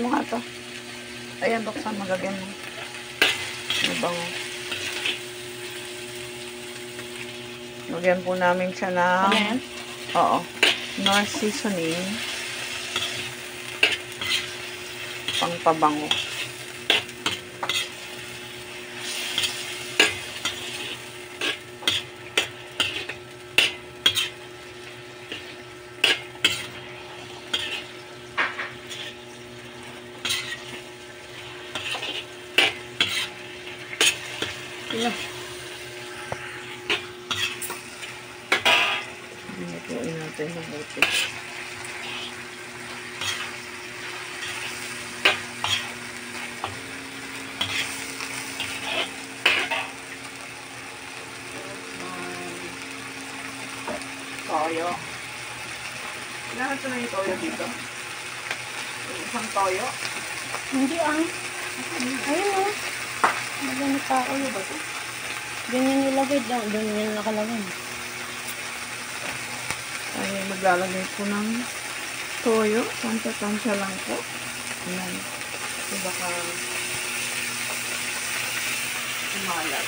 mo nga ito. Ayan, buksan. Magagyan mo. Mabango. Lagyan po namin siya ng... Ayan? Oo. Nor seasoning. Pangpabango. Yeah. Lutuin natin mabuti. Toyo. Lahat na yung toyo dito. Isang toyo. Hindi ayun o. Maganit pa ako ba ito? Ganyan nilagay doon. Doon yan nakalagay. Ay, maglalagay po ng toyo. Tansya-tansya lang po. Ayan. So, baka umalat.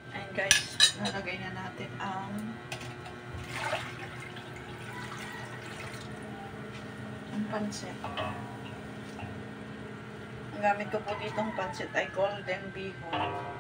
Ayan guys, lalagay na natin ang pansit. Ang gamit ko po ditong pansit ay golden bihon.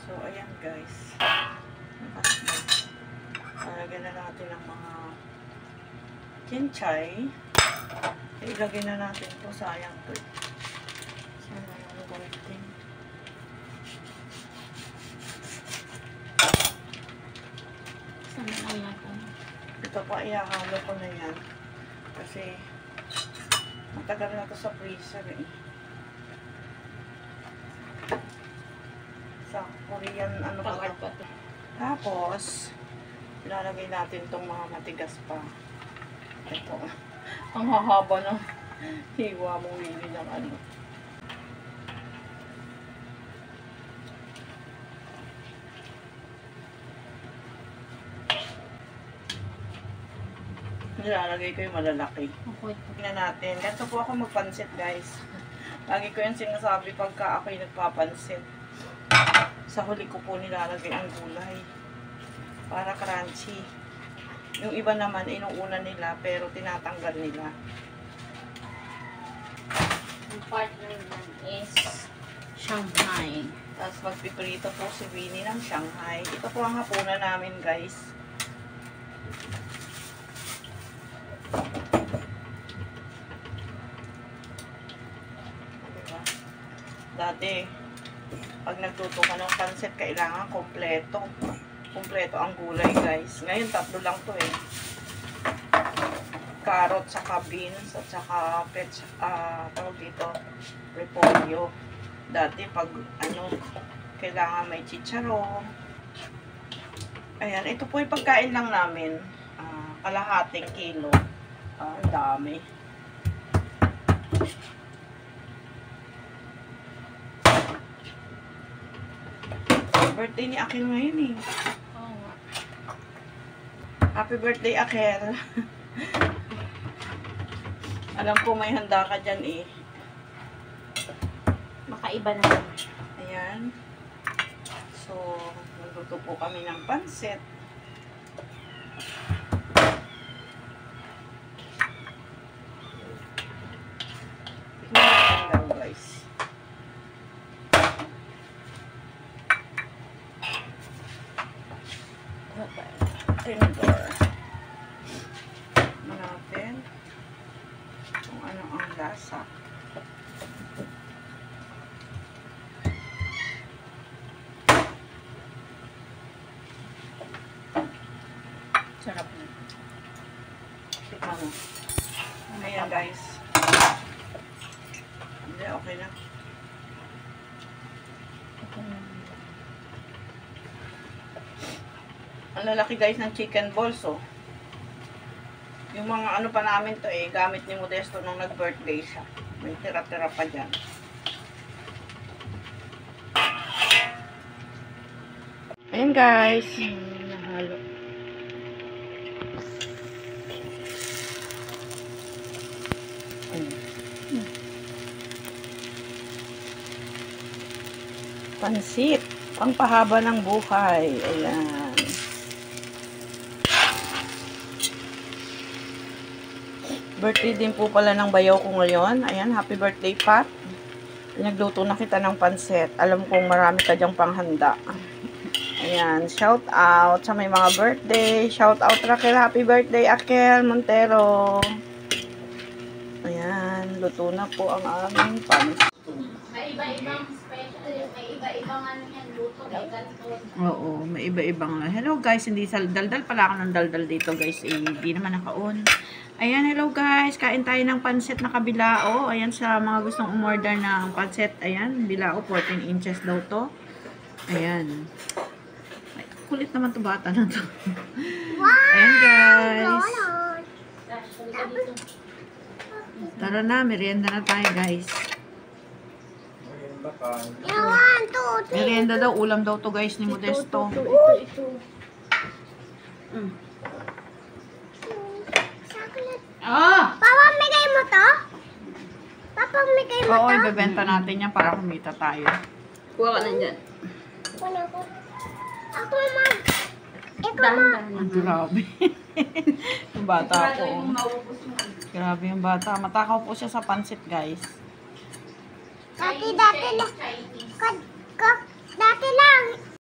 So, ayan guys. Lalagyan na natin ang mga kinchay. Ilagay na natin ito. Sayang ito. Sana yung golden. Sana lang natin. Ito pa, ihahalo ko na yan. Kasi, matagal na ito sa freezer eh. Sa Korean, ano pa ito. Tapos, ilalagay natin itong mga matigas pa. Ito. Ang hahaba ng hiwa mong wili ng ano. Nilalagay ko yung malalaki. Tingnan natin. Ganito po ako magpansit, guys. Lagi ko yung sinasabi pagka ako'y nagpapansit. Sa huli ko po nilalagay ang gulay. Para crunchy. Yung iba naman, inuuna nila, pero tinatanggal nila. Ang partner naman is Shanghai. Tapos magpiprito po si Winnie ng Shanghai. Ito po ang hapunan namin, guys. Diba? Dati, pag nagluto ka ng pansit, kailangan kompleto. Kompleto ang gulay, guys. Ngayon, tatlo lang to eh. Carrot, saka beans, at saka tawag dito, repolyo. Dati, pag ano, kailangan may chicharon. Ayan, ito po yung pagkain lang namin. Kalahating kilo. Ang dami. Birthday ni Akil ngayon eh. Oo nga. Happy birthday, Akil. Alam ko may handa ka dyan eh. Makaiba naman. Ayan. So, magluto po kami ng pansit. tinidor. Natin kung ano ang lasa. Sarap na. Tikman mo. Ayan guys. Hindi, okay na. Ang lalaki guys ng chicken balls, oh. Yung mga ano pa namin to eh, gamit ni Modesto nung nag-birthday siya. May tira-tira pa dyan. Ayan guys. Nahalo. Pansit. Pangpahaba ng buhay. Ayan. Birthday din po pala ng bayaw ko ngayon. Ayan, happy birthday, Pat. Pinagluto na kita ng pansit. Alam kong marami ka dyang panghanda. Ayan, shout out sa may mga birthday. Shout out Raquel, happy birthday, Akel Montero. Ayan, luto na po ang aming pansit. May iba-ibang special, may iba-ibang ano yan, luto, may ganito. Oo, may iba-ibang. Hello guys, hindi daldal pala ako ng daldal dito guys. Hindi naman naka-on. Ayan, hello guys. Kain tayo ng pansit na kabilao. Ayan sa mga gustong umorder ng pansit. Ayan, bilao, 14 inches daw to. Ayan. Ay, kulit naman to bata na to. Ayan guys. Tara na, merienda na tayo guys. Merienda daw, ulam daw to guys ni Modesto. Ito. Ah! Papa, migay mo to? Papa, migay mo Oo, to? ibebenta natin yan para kumita tayo. Kuha ka na dyan. Kunin ko. Ako mag... Ikaw mag... Ang grabe. Yung bata po. Grabe yung bata. Matakaw po siya sa pansit guys. Dati na...